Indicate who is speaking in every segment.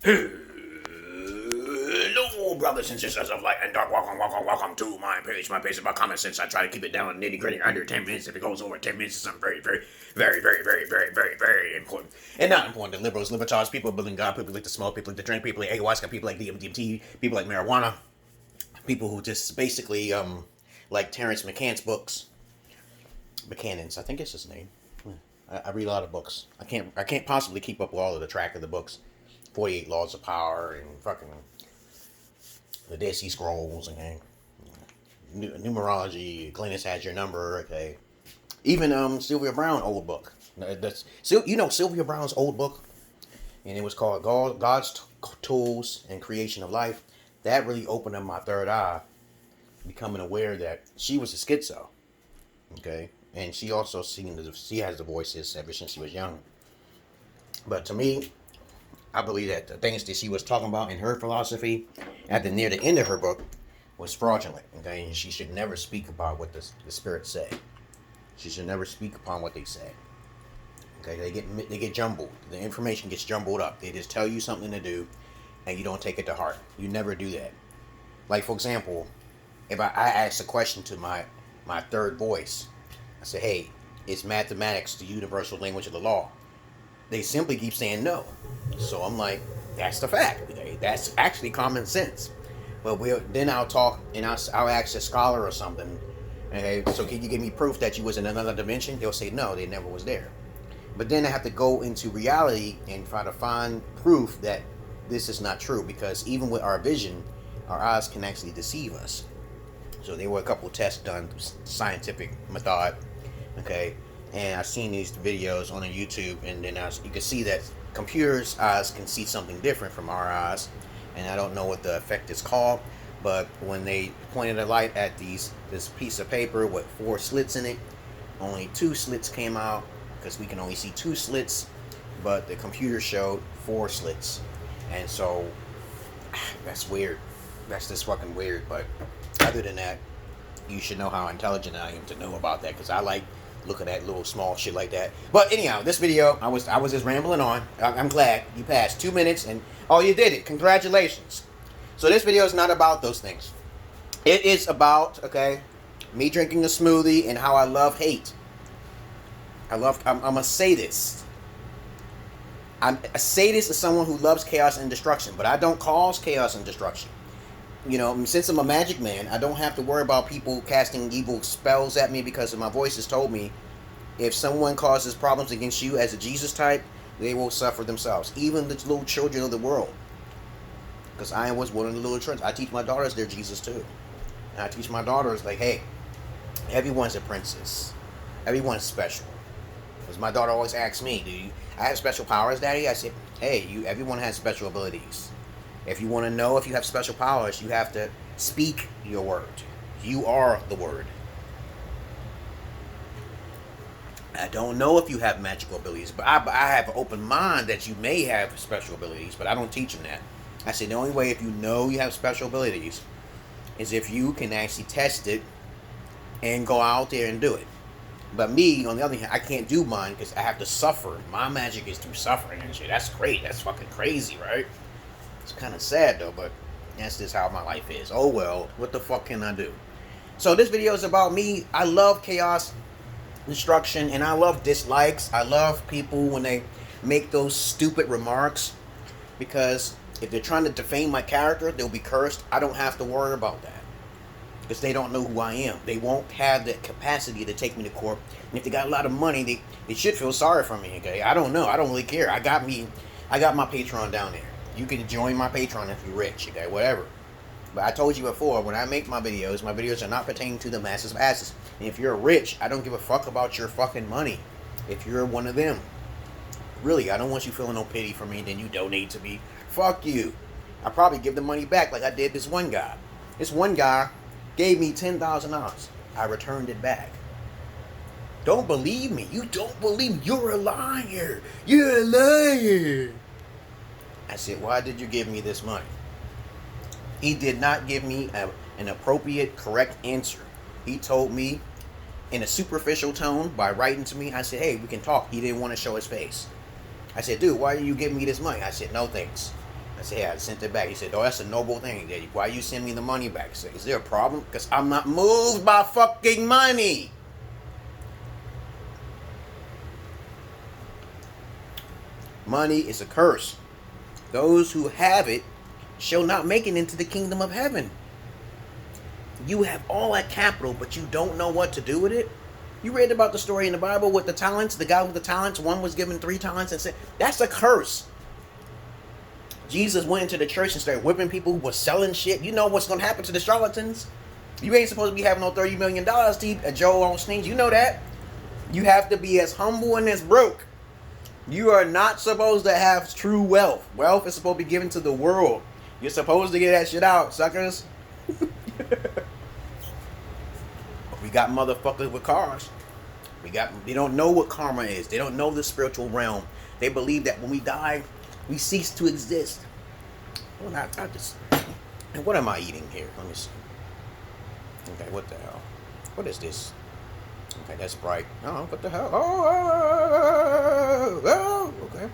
Speaker 1: Hello, brothers and sisters of light and dark. Welcome to my page. My page is about common sense. I try to keep it down nitty gritty under 10 minutes. If it goes over 10 minutes, it's something very important. And not important to liberals, libertarians, people believe in God, people like to smoke, people like to drink, people like ayahuasca, people like DMT, people like marijuana, people who just basically like Terrence McCann's books. McCannon's, I think it's his name. I read a lot of books. I can't possibly keep up with all of the track of the books. 48 Laws of Power and fucking the Dead Sea Scrolls and numerology. Glennis Has Your Number. Okay, even Sylvia Browne old book. That's Sylvia Browne's old book, and it was called God's Tools and Creation of Life. That really opened up my third eye, becoming aware that she was a schizo. Okay, and she also she has the voices ever since she was young. But to me, I believe that the things that she was talking about in her philosophy near the end of her book was fraudulent. Okay, and she should never speak about what the spirits say. She should never speak upon what they say. Okay, they get jumbled. The information gets jumbled up. They just tell you something to do, and you don't take it to heart. You never do that. Like, for example, if I ask a question to my third voice, I say, "Hey, is mathematics the universal language of the law?" They simply keep saying no. So I'm like, that's the fact. Okay? That's actually common sense. But then I'll talk and I'll ask a scholar or something. Okay, so can you give me proof that you was in another dimension? They'll say no, they never was there. But then I have to go into reality and try to find proof that this is not true. Because even with our vision, our eyes can actually deceive us. So there were a couple of tests done through scientific method. Okay. And I've seen these videos on YouTube, and then you can see that computers' eyes can see something different from our eyes, and I don't know what the effect is called, but when they pointed a light at this piece of paper with 4 slits in it, only 2 slits came out, because we can only see 2 slits, but the computer showed 4 slits, and so, that's weird. That's just fucking weird, but other than that, you should know how intelligent I am to know about that, because I like look at that little small shit like that. But anyhow, this video, I was just rambling on. I'm glad you passed 2 minutes and you did it. Congratulations. So this video is not about those things. It is about, okay, me drinking a smoothie and how I love hate. I'm a sadist. I'm a sadist is someone who loves chaos and destruction, but I don't cause chaos and destruction. You know, since I'm a magic man, I don't have to worry about people casting evil spells at me because my voice has told me if someone causes problems against you as a Jesus type, they will suffer themselves. Even the little children of the world. Because I was one of the little children. I teach my daughters they're Jesus too. And I teach my daughters, like, hey, everyone's a princess. Everyone's special. Because my daughter always asks me, I have special powers, Daddy? I said, hey, everyone has special abilities. If you want to know if you have special powers, you have to speak your word. You are the word. I don't know if you have magical abilities, but I have an open mind that you may have special abilities, but I don't teach them that. I said the only way if you know you have special abilities is if you can actually test it and go out there and do it. But me, on the other hand, I can't do mine because I have to suffer. My magic is through suffering and shit. That's great. That's fucking crazy, right? It's kind of sad though, but that's just how my life is. Oh well, what the fuck can I do? So this video is about me. I love chaos, destruction, and I love dislikes. I love people when they make those stupid remarks, because if they're trying to defame my character, they'll be cursed. I don't have to worry about that because they don't know who I am. They won't have the capacity to take me to court. And if they got a lot of money, they should feel sorry for me. Okay, I don't know. I don't really care. I got my Patreon down there. You can join my Patreon if you're rich, okay, whatever. But I told you before, when I make my videos are not pertaining to the masses of asses. And if you're rich, I don't give a fuck about your fucking money. If you're one of them. Really, I don't want you feeling no pity for me, then you donate to me. Fuck you. I'll probably give the money back like I did this one guy. This one guy gave me $10,000. I returned it back. Don't believe me. You don't believe me. You're a liar. You're a liar. I said, why did you give me this money? He did not give me an appropriate, correct answer. He told me in a superficial tone by writing to me. I said, hey, we can talk. He didn't want to show his face. I said, dude, why are you giving me this money? I said, no thanks. I said, yeah, I sent it back. He said, oh, that's a noble thing. Daddy. Why you send me the money back? I said, is there a problem? Because I'm not moved by fucking money. Money is a curse. Those who have it shall not make it into the kingdom of heaven. You have all that capital, but you don't know what to do with it. You read about the story in the Bible with the talents. The guy with the talents, one was given 3 talents and said, that's a curse. Jesus went into the church and started whipping people who were selling shit. You know what's going to happen to the charlatans? You ain't supposed to be having no $30 million to eat a Joe on things. You know that. You have to be as humble and as broke. You are not supposed to have true wealth. Wealth is supposed to be given to the world. You're supposed to get that shit out, suckers. We got motherfuckers with cars. They don't know what karma is. They don't know the spiritual realm. They believe that when we die, we cease to exist. Well, I just... And what am I eating here? Let me see. Okay, what the hell? What is this? Okay, that's bright. Oh, what the hell? Oh, okay.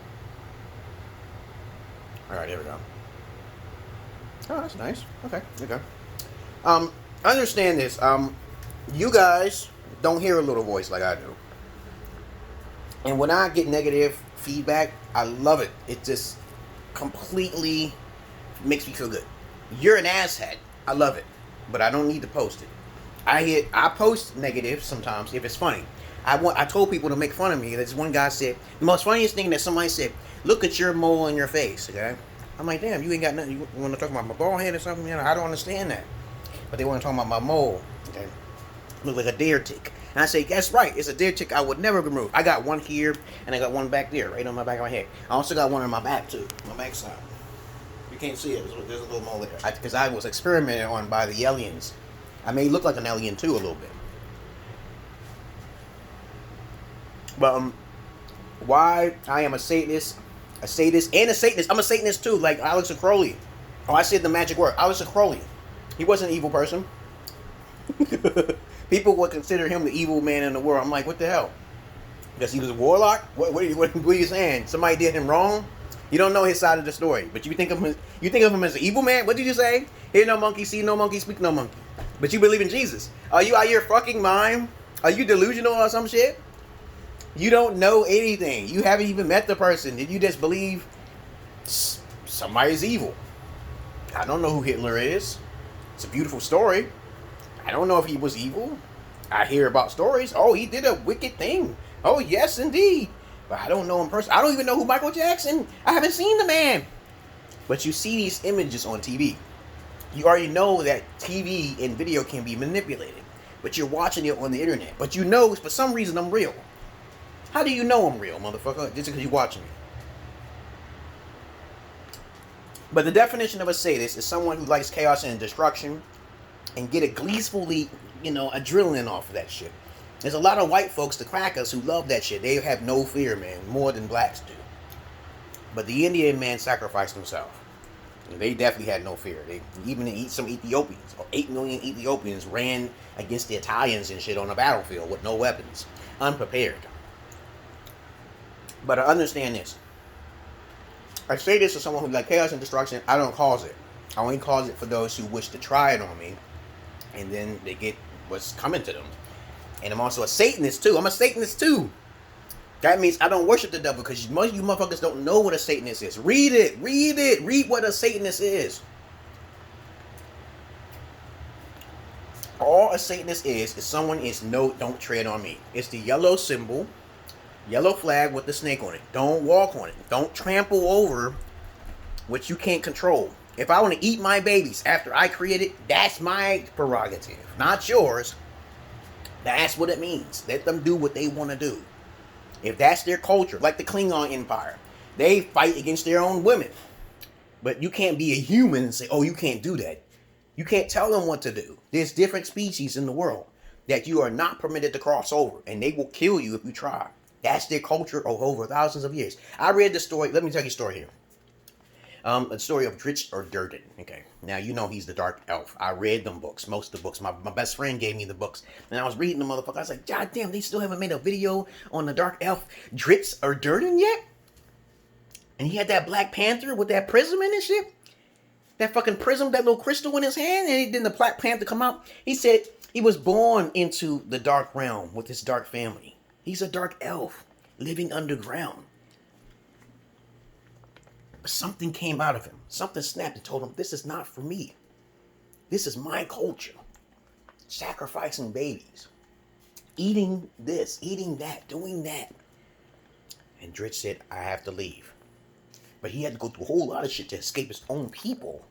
Speaker 1: Alright, here we go. Oh, that's nice. Okay, okay. Understand this. You guys don't hear a little voice like I do. And when I get negative feedback, I love it. It just completely makes me feel good. You're an asshat. I love it. But I don't need to post it. I post negative sometimes if it's funny. I told people to make fun of me. This one guy said, the most funniest thing that somebody said, look at your mole in your face, okay? I'm like, damn, you ain't got nothing. You want to talk about my bald head or something? You know, I don't understand that. But they want to talk about my mole, okay? Look like a deer tick. And I say, that's right, it's a deer tick I would never remove. I got one here, and I got one back there, right on my back of my head. I also got one on my back, too, my backside. You can't see it, there's a little mole there. Because I was experimented on by the aliens. I may look like an alien, too, a little bit. But, why I am a sadist, and a Satanist. I'm a Satanist, too, like Alex Crowley. Oh, I said the magic word, Alex Crowley. He wasn't an evil person. People would consider him the evil man in the world. I'm like, what the hell? Because he was a warlock? What are you saying? Somebody did him wrong? You don't know his side of the story. But you think of him as an evil man? What did you say? Hear no monkey, see no monkey, speak no monkey. But you believe in Jesus. Are you out of your fucking mind? Are you delusional or some shit? You don't know anything. You haven't even met the person. Did you just believe somebody's evil? I don't know who Hitler is. It's a beautiful story. I don't know if he was evil. I hear about stories. Oh, he did a wicked thing. Oh, yes, indeed. But I don't know him personally. I don't even know who Michael Jackson. I haven't seen the man. But you see these images on TV. You already know that TV and video can be manipulated. But you're watching it on the internet. But you know, for some reason, I'm real. How do you know I'm real, motherfucker? Just because you're watching me. But the definition of a sadist is someone who likes chaos and destruction and get a gleefully, adrenaline off of that shit. There's a lot of white folks, the crackers, who love that shit. They have no fear, man, more than blacks do. But the Indian man sacrificed himself. They definitely had no fear. Some Ethiopians, or 8 million Ethiopians, ran against the Italians and shit on a battlefield with no weapons, unprepared. But I understand this. I say this to someone who like chaos and destruction. I don't cause it. I only cause it for those who wish to try it on me, and then they get what's coming to them. And I'm also a Satanist too. I'm a Satanist too. That means I don't worship the devil, because most of you motherfuckers don't know what a Satanist is. Read it. Read what a Satanist is. All a Satanist is someone don't tread on me. It's the yellow symbol. Yellow flag with the snake on it. Don't walk on it. Don't trample over what you can't control. If I want to eat my babies after I create it, that's my prerogative, not yours. That's what it means. Let them do what they want to do. If that's their culture, like the Klingon Empire, they fight against their own women. But you can't be a human and say, oh, you can't do that. You can't tell them what to do. There's different species in the world that you are not permitted to cross over, and they will kill you if you try. That's their culture over thousands of years. I read the story. Let me tell you a story here. A story of Dritch or Durden. Okay. Now, you know he's the dark elf. I read them books. Most of the books. My best friend gave me the books. And I was reading the motherfucker. I was like, God damn, they still haven't made a video on the dark elf Dritch or Durden yet? And he had that Black Panther with that prism in his shit. That fucking prism, that little crystal in his hand. And then the Black Panther come out. He said he was born into the dark realm with his dark family. He's a dark elf living underground. But something came out of him. Something snapped and told him, this is not for me. This is my culture. Sacrificing babies. Eating this, eating that, doing that. And Dritch said, I have to leave. But he had to go through a whole lot of shit to escape his own people.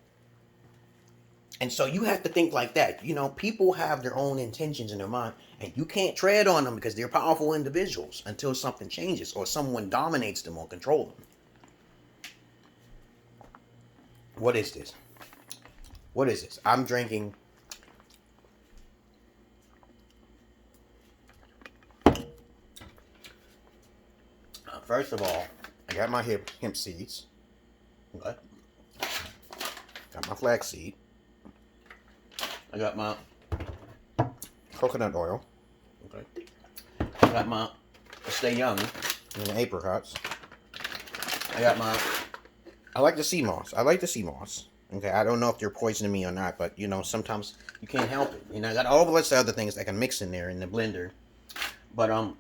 Speaker 1: And so you have to think like that. You know, people have their own intentions in their mind. And you can't tread on them because they're powerful individuals until something changes or someone dominates them or controls them. What is this? What is this? I'm drinking... First of all, I got my hemp seeds. Okay. Got my flaxseed. I got my coconut oil. Okay. I got my Stay Young and the apricots. I like the sea moss. Okay, I don't know if they're poisoning me or not, but you know, sometimes you can't help it. You know, I got all the other things that I can mix in there in the blender. But I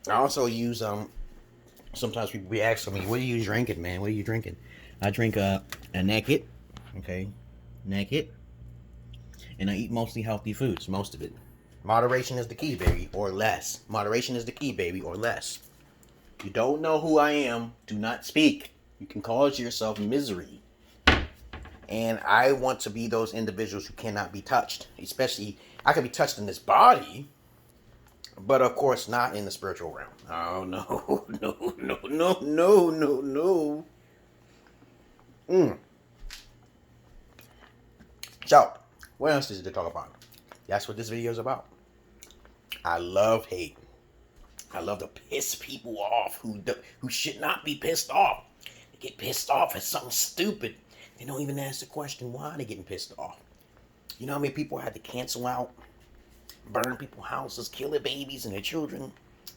Speaker 1: also use sometimes people be asking me, what are you drinking, man? What are you drinking? I drink a Naked. Okay. Naked. And I eat mostly healthy foods, most of it. Moderation is the key, baby, or less. Moderation is the key, baby, or less. If you don't know who I am, do not speak. You can cause yourself misery. And I want to be those individuals who cannot be touched. Especially, I can be touched in this body, but of course not in the spiritual realm. Oh, no, no. So, what else is it to talk about? That's what this video is about. I love hate. I love to piss people off who should not be pissed off. They get pissed off at something stupid. They don't even ask the question why they're getting pissed off. You know how many people had to cancel out, burn people's houses, kill their babies and their children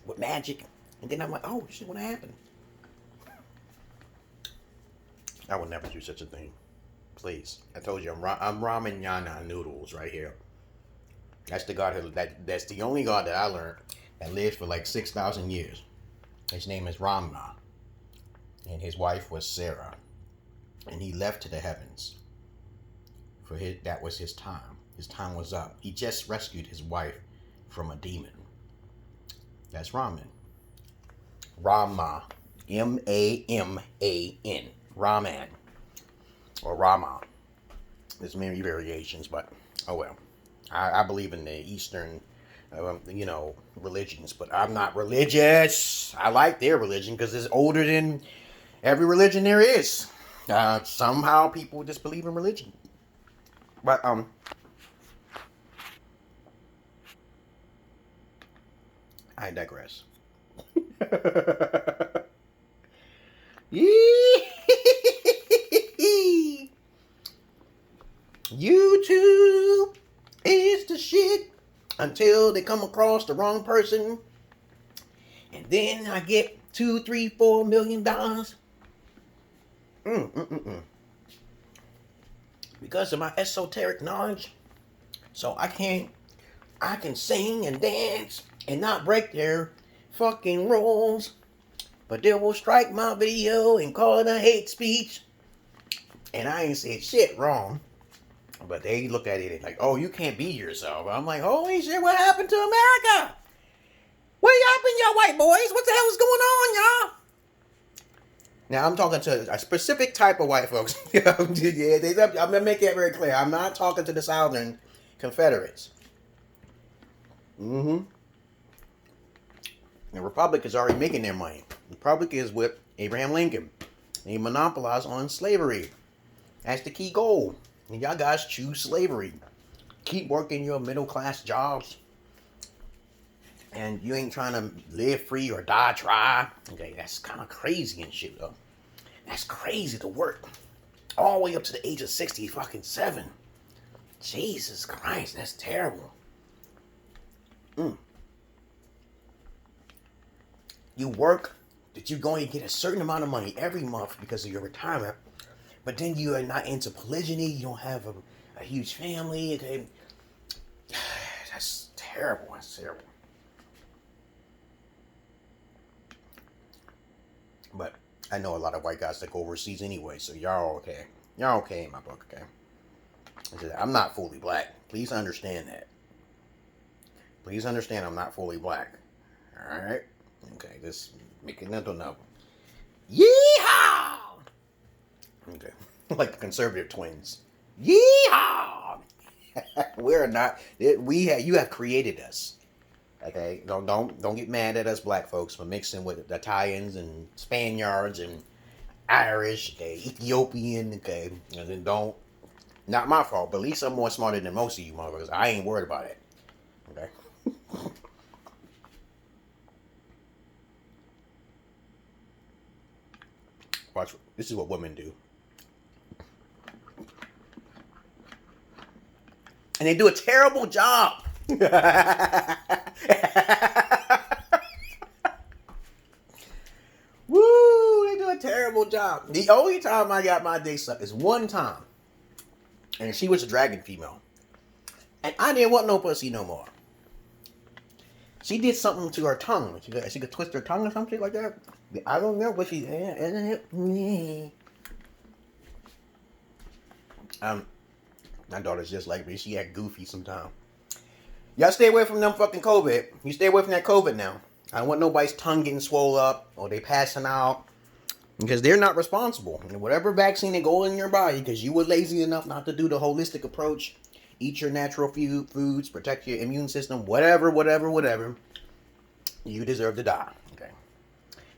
Speaker 1: with magic? And then I'm like, oh shit, what happened? I would never do such a thing. Please. I told you, I'm ramen yana noodles right here. That's the God that's the only God that I learned that lived for like 6,000 years. His name is Rama. And his wife was Sarah. And he left to the heavens. That was his time. His time was up. He just rescued his wife from a demon. That's Raman. Rama. M-A-M-A-N. Raman. Or Rama. There's many variations, but oh well. I believe in the Eastern, religions, but I'm not religious. I like their religion because it's older than every religion there is. Somehow people just believe in religion. But, I digress. YouTube is the shit until they come across the wrong person. And then I get $2, $3, $4 million. Because of my esoteric knowledge. So I can sing and dance and not break their fucking rules. But they will strike my video and call it a hate speech. And I ain't said shit wrong. But they look at it like, oh, you can't be yourself. I'm like, holy shit, what happened to America? What happened, y'all white boys? What the hell is going on, y'all? Now, I'm talking to a specific type of white folks. I'm going to make that very clear. I'm not talking to the Southern Confederates. The Republic is already making their money. The Republic is with Abraham Lincoln. They monopolize on slavery. That's the key goal. And y'all guys choose slavery. Keep working your middle-class jobs. And you ain't trying to live free or die try. Okay, that's kind of crazy and shit, though. That's crazy to work all the way up to the age of 67. Jesus Christ, that's terrible. You work that you're going to get a certain amount of money every month because of your retirement, but then you are not into polygyny, you don't have a huge family, okay? That's terrible. That's terrible. But I know a lot of white guys that go overseas anyway, so y'all okay. Y'all okay in my book, okay? I'm not fully black. Please understand that. Please understand I'm not fully black. Alright? Okay, just make it mental note. Yeehaw! Okay. Like the conservative twins. Yeehaw! We're not. You have created us. Okay, don't get mad at us black folks for mixing with the Italians and Spaniards and Irish, okay, Ethiopian, okay, and then don't. Not my fault, but at least I'm more smarter than most of you motherfuckers. I ain't worried about it. Okay. Watch. This is what women do. And they do a terrible job. Woo! They do a terrible job. The only time I got my dick sucked is one time. And she was a dragon female. And I didn't want no pussy no more. She did something to her tongue. She could twist her tongue or something like that. I don't know what she... My daughter's just like me. She act goofy sometimes. Y'all stay away from them fucking COVID. You stay away from that COVID now. I don't want nobody's tongue getting swole up or they passing out. Because they're not responsible. And whatever vaccine they go in your body, because you were lazy enough not to do the holistic approach, eat your natural foods, protect your immune system, whatever, you deserve to die. Okay.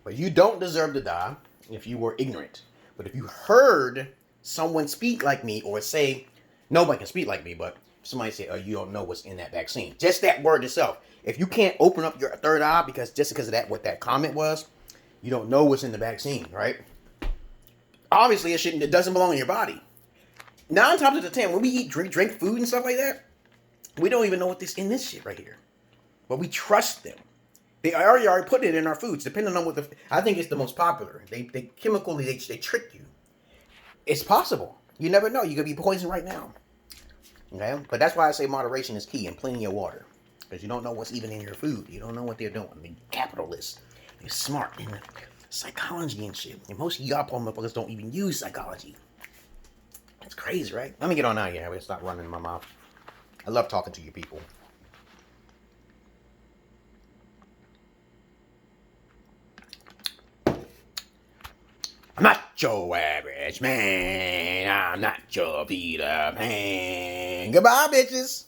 Speaker 1: But you don't deserve to die if you were ignorant. But if you heard someone speak like me or say, nobody can speak like me, but somebody say, oh, you don't know what's in that vaccine. Just that word itself. If you can't open up your third eye because of that, what that comment was, you don't know what's in the vaccine, right? Obviously, it doesn't belong in your body. 9 times out of 10, when we eat, drink food and stuff like that, we don't even know what in this shit right here. But we trust them. They already put it in our foods, depending on what I think it's the most popular. They chemically, they trick you. It's possible. You never know. You could be poisoned right now. Okay? But that's why I say moderation is key and plenty of water. Because you don't know what's even in your food. You don't know what they're doing. I mean, capitalists. They're smart. And psychology and shit. And most of y'all poor motherfuckers don't even use psychology. It's crazy, right? Let me get on out here. It's not running in my mouth. I love talking to you people. I'm not your average man. I'm not your Peter Pan. Goodbye, bitches.